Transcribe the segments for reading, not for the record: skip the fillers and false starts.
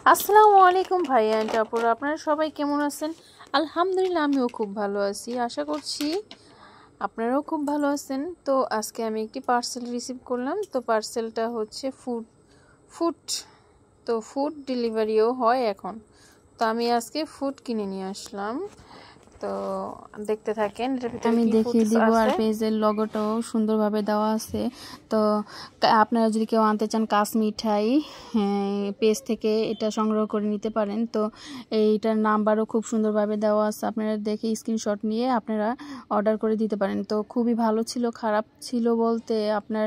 আসসালামু আলাইকুম ভাইয়া আন্টি আপুরা, আপনারা সবাই কেমন আছেন? আলহামদুলিল্লাহ, আমিও খুব ভালো আছি। আশা করছি আপনারাও খুব ভালো আছেন। তো আজকে আমি একটি পার্সেল রিসিভ করলাম। তো পার্সেলটা হচ্ছে ফুড তো ফুড ডেলিভারিও হয় এখন। তো আমি আজকে ফুড কিনে নিয়ে আসলাম। তো দেখতে থাকেন এটার ভিতরে আমি কি দেখিয়ে ফুড দিব আর আছে। পেজের লোগোটাও সুন্দরভাবে দেওয়া আছে। তো আপনারা যদি কেউ আনতে চান কাশ মিঠাই, পেজ থেকে এটা সংগ্রহ করে নিতে পারেন। তো এইটার নাম্বারও খুব সুন্দরভাবে দেওয়া আছে, আপনারা দেখে স্ক্রিনশট নিয়ে আপনারা অর্ডার করে দিতে পারেন। তো খুবই ভালো ছিল, খারাপ ছিল বলতে আপনার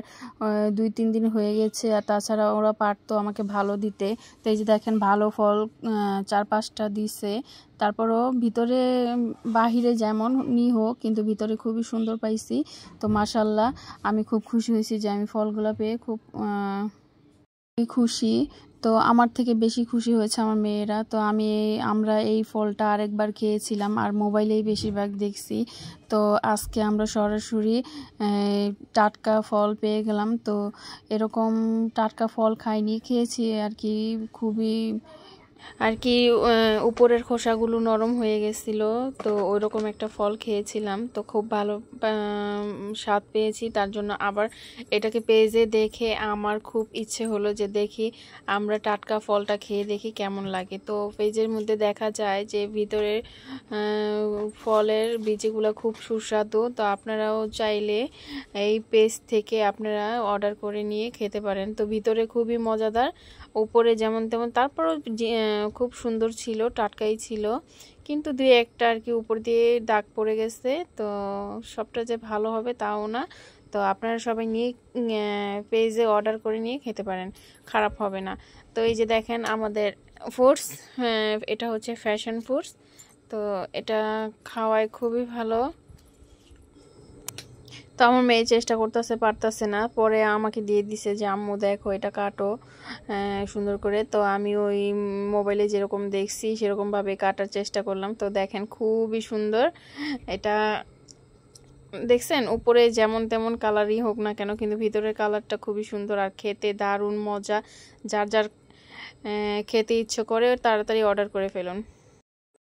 2-3 দিন হয়ে গেছে। আর তাছাড়া ওরা পারতো আমাকে ভালো দিতে। তো এই যে দেখেন ভালো ফল 4-5টা দিছে। তারপরও ভিতরে বাহিরে যেমন হোক কিন্তু ভিতরে খুবই সুন্দর পাইছি। তো মাশাল্লাহ, আমি খুব খুশি হয়েছি যে আমি ফলগুলো পেয়ে খুব খুশি। তো আমার থেকে বেশি খুশি হয়েছে আমার মেয়েরা। তো আমরা এই ফলটা আরেকবার খেয়েছিলাম আর মোবাইলেই বেশিরভাগ দেখছি। তো আজকে আমরা সরাসরি টাটকা ফল পেয়ে গেলাম। তো এরকম টাটকা ফল খাইনি, খেয়েছি আর কি। খুবই উপরের খোসাগুলো নরম হয়ে গেছিল। তো ওইরকম একটা ফল খেয়েছিলাম, তো খুব ভালো স্বাদ পেয়েছি। তার জন্য আবার এটাকে পেজে দেখে আমার খুব ইচ্ছে হলো যে দেখি আমরা টাটকা ফলটা খেয়ে দেখি কেমন লাগে। তো পেজের মধ্যে দেখা যায় যে ভিতরের ফলের বীজগুলো খুব সুস্বাদু। তো আপনারাও চাইলে এই পেজ থেকে আপনারা অর্ডার করে নিয়ে খেতে পারেন। তো ভিতরে খুবই মজাদার, উপরে যেমন তেমন, তারপরও খুব সুন্দর ছিল, টাটকাই ছিল। কিন্তু দুই একটা আর কি উপর দিয়ে দাগ পড়ে গেছে। তো সবটা যে ভালো হবে তাও না। তো আপনারা সবাই নিয়ে পেজে অর্ডার করে নিয়ে খেতে পারেন, খারাপ হবে না। তো এই যে দেখেন আমাদের ফুডস, এটা হচ্ছে ফ্যাশন ফুডস। তো এটা খাওয়ায় খুবই ভালো। তো আমার মেয়ে চেষ্টা করতেছে, পারতেছে না, পরে আমাকে দিয়ে দিছে যে আম্মু দেখো এটা কাটো সুন্দর করে। তো আমি ওই মোবাইলে যেরকম দেখছি সেরকমভাবে কাটার চেষ্টা করলাম। তো দেখেন খুবই সুন্দর এটা। দেখছেন উপরে যেমন তেমন কালারই হোক না কেন, কিন্তু ভিতরের কালারটা খুবই সুন্দর আর খেতে দারুণ মজা। যার যার খেতে ইচ্ছে করে তাড়াতাড়ি অর্ডার করে ফেলুন।